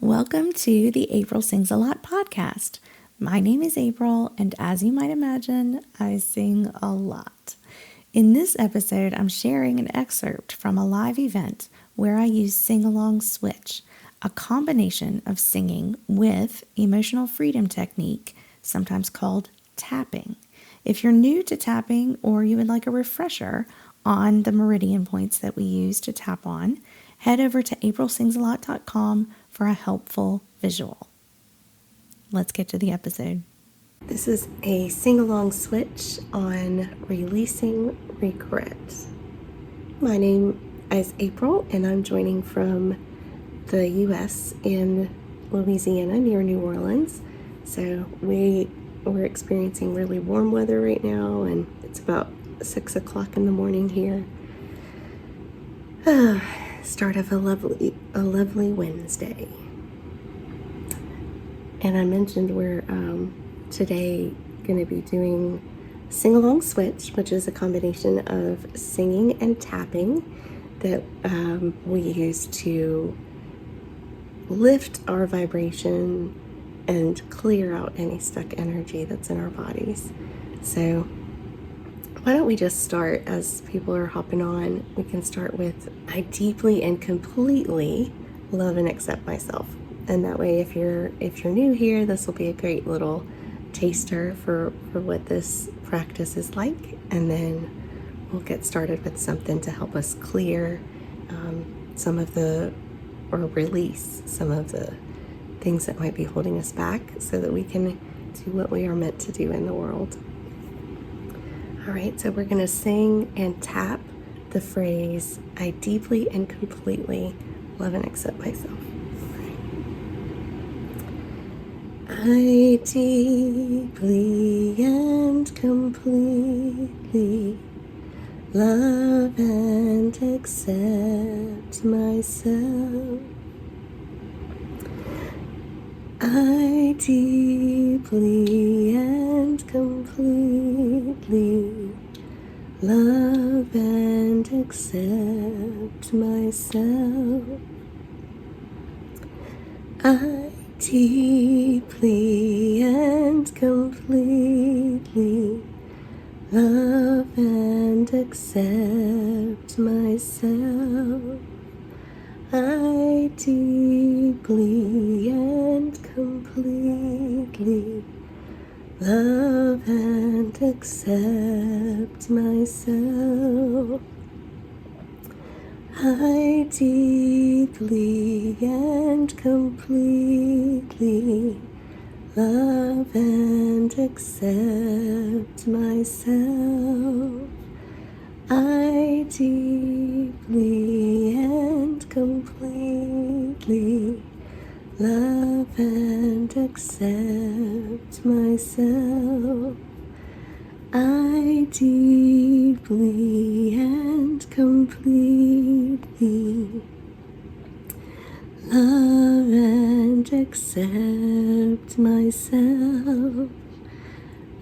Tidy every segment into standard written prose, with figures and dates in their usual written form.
Welcome to the April Sings a Lot podcast. My name is April, and as you might imagine, I sing a lot. In this episode, I'm sharing an excerpt from a live event where I use Sing Along Switch, a combination of singing with emotional freedom technique, sometimes called tapping. If you're new to tapping or you would like a refresher on the meridian points that we use to tap on, head over to aprilsingsalot.com for a helpful visual. Let's get to the episode. This is a sing-along switch on releasing regret. My name is April, and I'm joining from the U.S. in Louisiana near New Orleans. So we're experiencing really warm weather right now, and it's about 6 o'clock in the morning here. Start of a lovely Wednesday. And I mentioned we're today going to be doing Sing Along Switch, which is a combination of singing and tapping that we use to lift our vibration and clear out any stuck energy that's in our bodies. So why don't we just start, as people are hopping on, we can start with, I deeply and completely love and accept myself. And that way, if you're new here, this will be a great little taster for what this practice is like. And then we'll get started with something to help us clear release some of the things that might be holding us back so that we can do what we are meant to do in the world. All right, so we're going to sing and tap the phrase, I deeply and completely love and accept myself. I deeply and completely love and accept myself. I deeply and completely love and accept myself. I deeply and completely love and accept myself. I deeply and completely love and accept myself. I deeply and completely love and accept myself. I deeply and completely love and accept myself. I deeply and completely love and accept myself.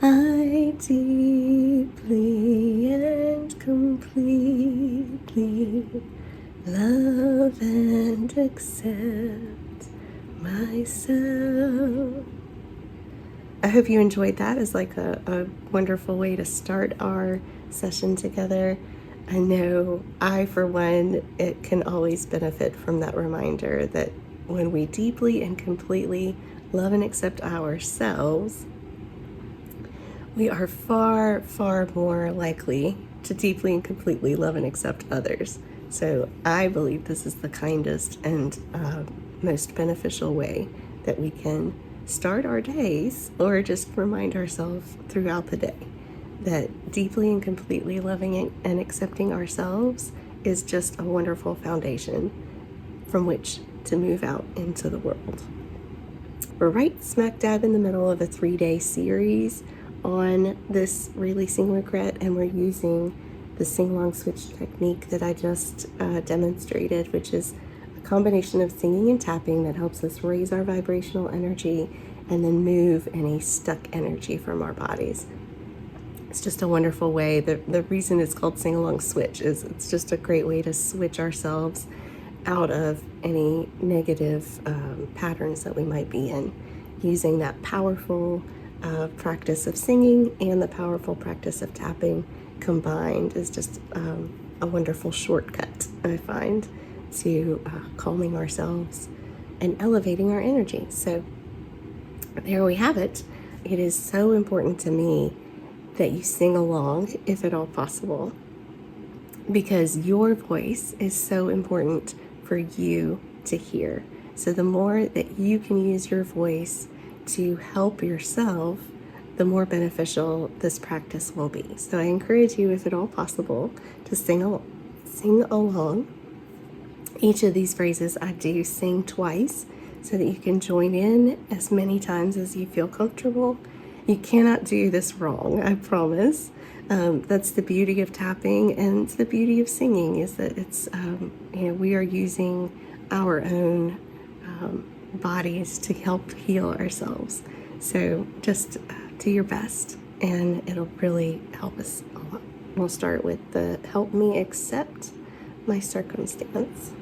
I deeply and completely love and accept myself. I hope you enjoyed that as like a wonderful way to start our session together. I know I, for one, it can always benefit from that reminder that when we deeply and completely love and accept ourselves, we are far, far more likely to deeply and completely love and accept others. So I believe this is the kindest and most beneficial way that we can start our days, or just remind ourselves throughout the day that deeply and completely loving and accepting ourselves is just a wonderful foundation from which to move out into the world. We're right smack dab in the middle of a 3-day series on this releasing regret, and we're using the sing-along switch technique that I just demonstrated, which is a combination of singing and tapping that helps us raise our vibrational energy and then move any stuck energy from our bodies. It's just a wonderful way. The reason it's called sing-along switch is it's just a great way to switch ourselves out of any negative patterns that we might be in, using that powerful practice of singing and the powerful practice of tapping combined is just a wonderful shortcut, I find, to calming ourselves and elevating our energy. So there we have it. It is so important to me that you sing along, if at all possible, because your voice is so important for you to hear. So the more that you can use your voice to help yourself, the more beneficial this practice will be. So I encourage you, if at all possible, to sing along. Each of these phrases I do sing twice so that you can join in as many times as you feel comfortable. You cannot do this wrong, I promise. That's the beauty of tapping, and the beauty of singing is that it's, we are using our own bodies to help heal ourselves. So just do your best, and it'll really help us a lot. We'll start with the help me accept my circumstance.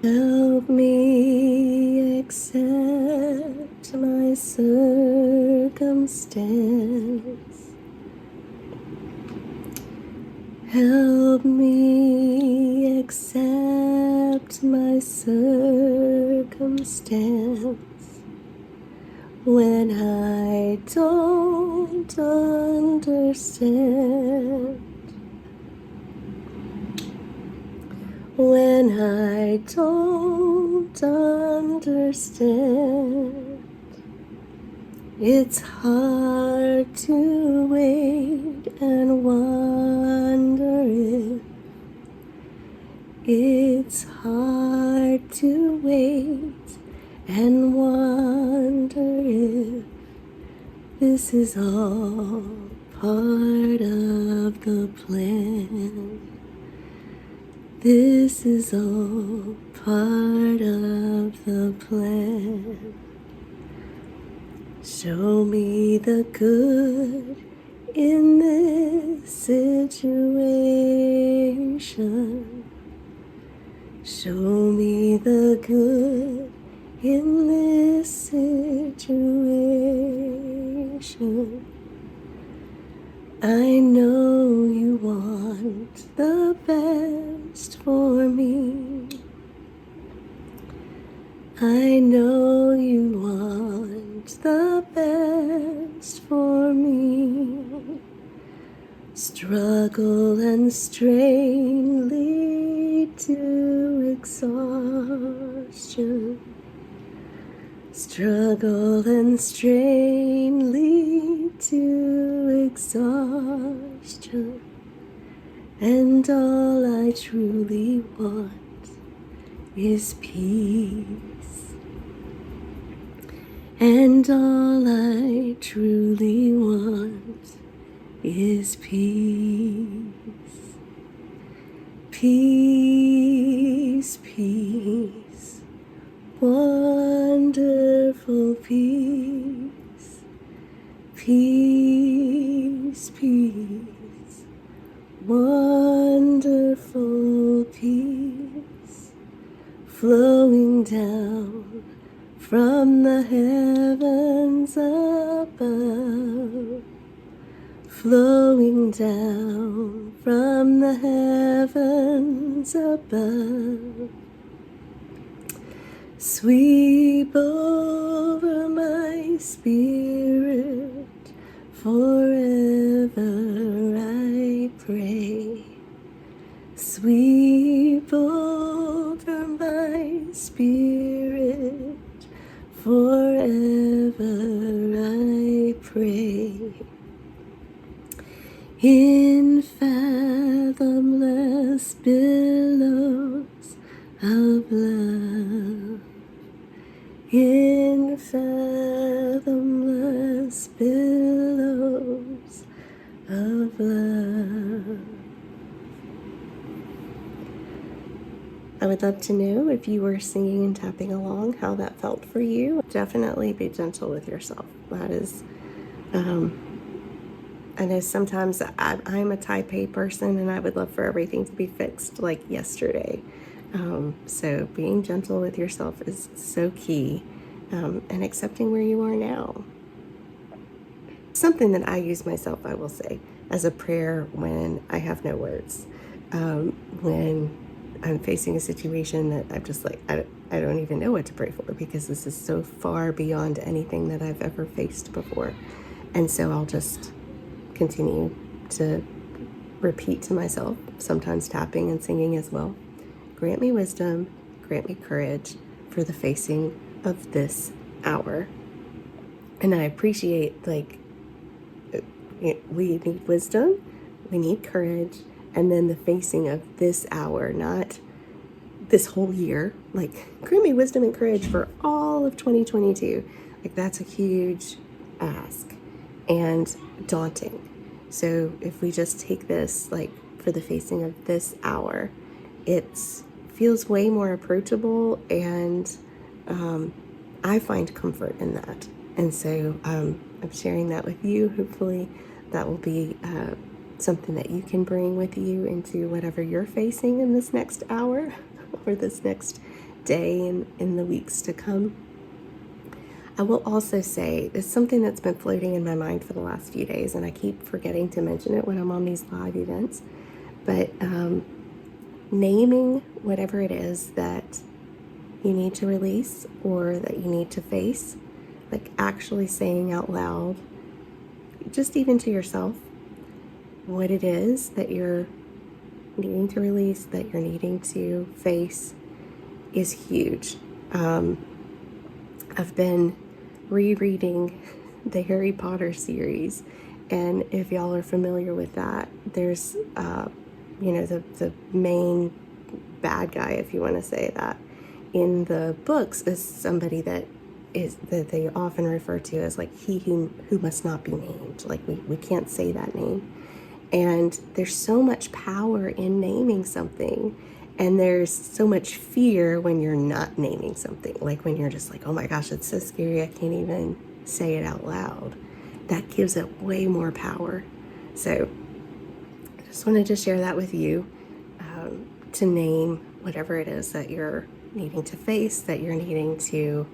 Help me accept my circumstance. Help me accept my circumstance when I don't understand. When I don't understand, it's hard to wait and wonder if it's hard to wait and wonder if this is all part of the plan. This is all part of the plan. Show me the good in this situation. Show me the good in this situation. I know you want the best for me. I know you want the best for me. Struggle and strain lead to exhaustion. Struggle and strain lead to exhaustion. And all I truly want is peace. And all I truly want is peace. Peace, peace, wonderful peace. Peace, peace, wonderful peace, flowing down from the heavens above, flowing down from the heavens above. Sweep over my spirit, forever I pray. Sweep over my spirit, forever I pray. In fathomless billows of love, in fathomless billows of love. I would love to know if you were singing and tapping along, how that felt for you. Definitely be gentle with yourself. That is, I know sometimes I'm a type A person and I would love for everything to be fixed like yesterday. So being gentle with yourself is so key, and accepting where you are now. Something that I use myself, I will say, as a prayer when I have no words. When I'm facing a situation that I'm just like, I don't even know what to pray for, because this is so far beyond anything that I've ever faced before. And so I'll just continue to repeat to myself, sometimes tapping and singing as well. Grant me wisdom, grant me courage for the facing of this hour. And I appreciate, like, we need wisdom, we need courage, and then the facing of this hour, not this whole year. Like, grant me wisdom and courage for all of 2022. Like, that's a huge ask and daunting. So if we just take this, like, for the facing of this hour, it feels way more approachable, and I find comfort in that. And so I'm sharing that with you. Hopefully that will be something that you can bring with you into whatever you're facing in this next hour or this next day and in the weeks to come. I will also say it's something that's been floating in my mind for the last few days, and I keep forgetting to mention it when I'm on these live events. But naming whatever it is that you need to release or that you need to face, like actually saying out loud, just even to yourself, what it is that you're needing to release, that you're needing to face, is huge. I've been rereading the Harry Potter series, and if y'all are familiar with that, there's the main bad guy, if you want to say that, in the books is somebody that they often refer to as like he who must not be named. Like we can't say that name. And there's so much power in naming something, and there's so much fear when you're not naming something. Like when you're just like, oh my gosh, it's so scary, I can't even say it out loud. That gives it way more power. So I just wanted to share that with you, to name whatever it is that you're needing to face, that you're needing to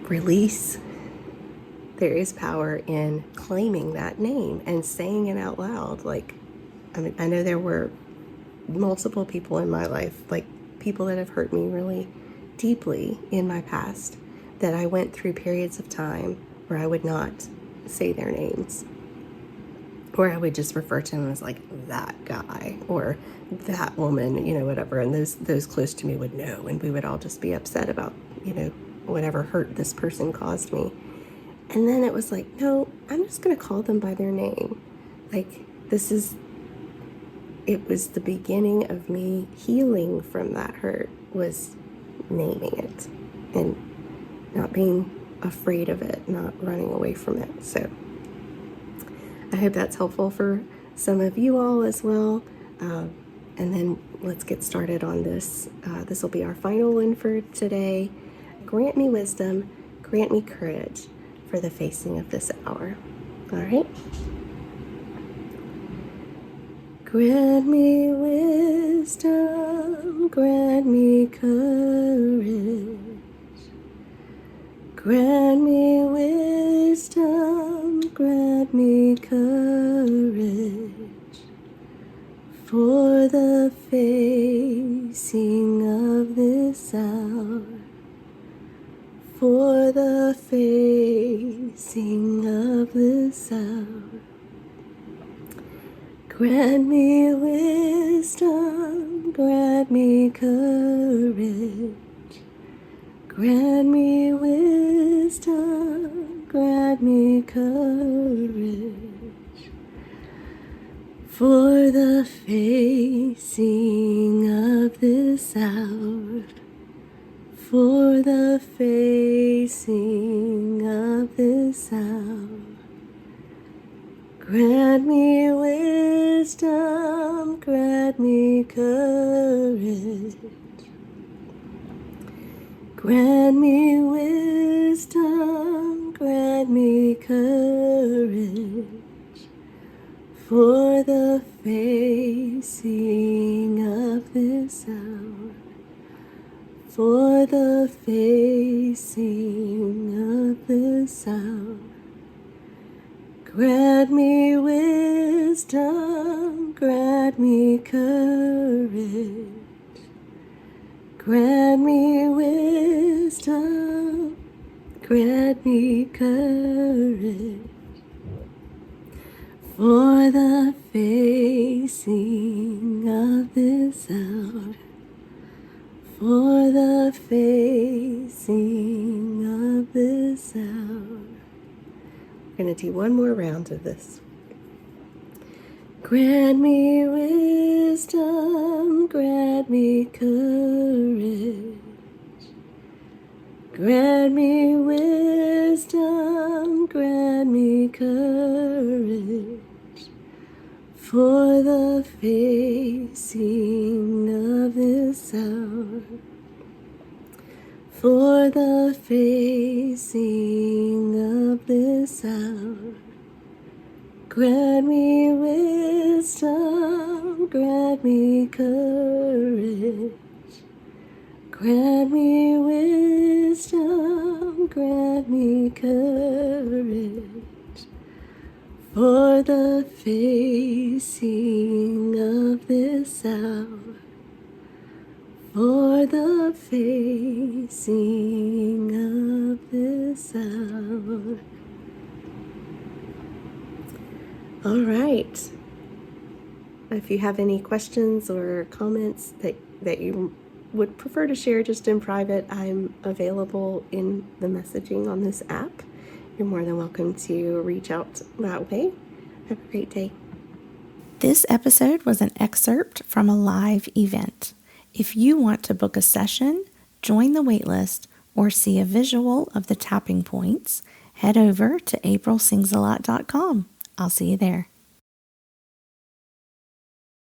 release. There is power in claiming that name and saying it out loud. Like, I mean, I know there were multiple people in my life, like people that have hurt me really deeply in my past, that I went through periods of time where I would not say their names, or I would just refer to them as like that guy or that woman, whatever. And those close to me would know, and we would all just be upset about, whatever hurt this person caused me. And then it was like, no, I'm just going to call them by their name. Like, it was the beginning of me healing from that hurt, was naming it and not being afraid of it, not running away from it. So I hope that's helpful for some of you all as well. And then let's get started on this. This will be our final one for today. Grant me wisdom, grant me courage for the facing of this hour. All right? Grant me wisdom, grant me courage. Grant me wisdom, grant me courage for the facing of this hour. For the facing of this hour. Grant me wisdom, grant me courage. Grant me wisdom, grant me courage for the facing of this hour. For the facing of this hour. Grant me wisdom, grant me courage. Grant me wisdom, grant me courage for the facing of sound, for the facing of the sound. Grant me wisdom, grant me courage. Grant me wisdom, grant me courage. For the facing of this hour, for the facing of this hour. We're going to do one more round of this. Grant me wisdom, grant me courage. Grant me wisdom, grant me courage. For the facing of this hour, for the facing of this hour. Grant me wisdom, grant me courage. Grant me wisdom, grant me courage. For the facing of this hour, for the facing of this hour. All right. If you have any questions or comments that you would prefer to share just in private, I'm available in the messaging on this app. You're more than welcome to reach out that way. Have a great day. This episode was an excerpt from a live event. If you want to book a session, join the waitlist, or see a visual of the tapping points, head over to aprilsingsalot.com. I'll see you there.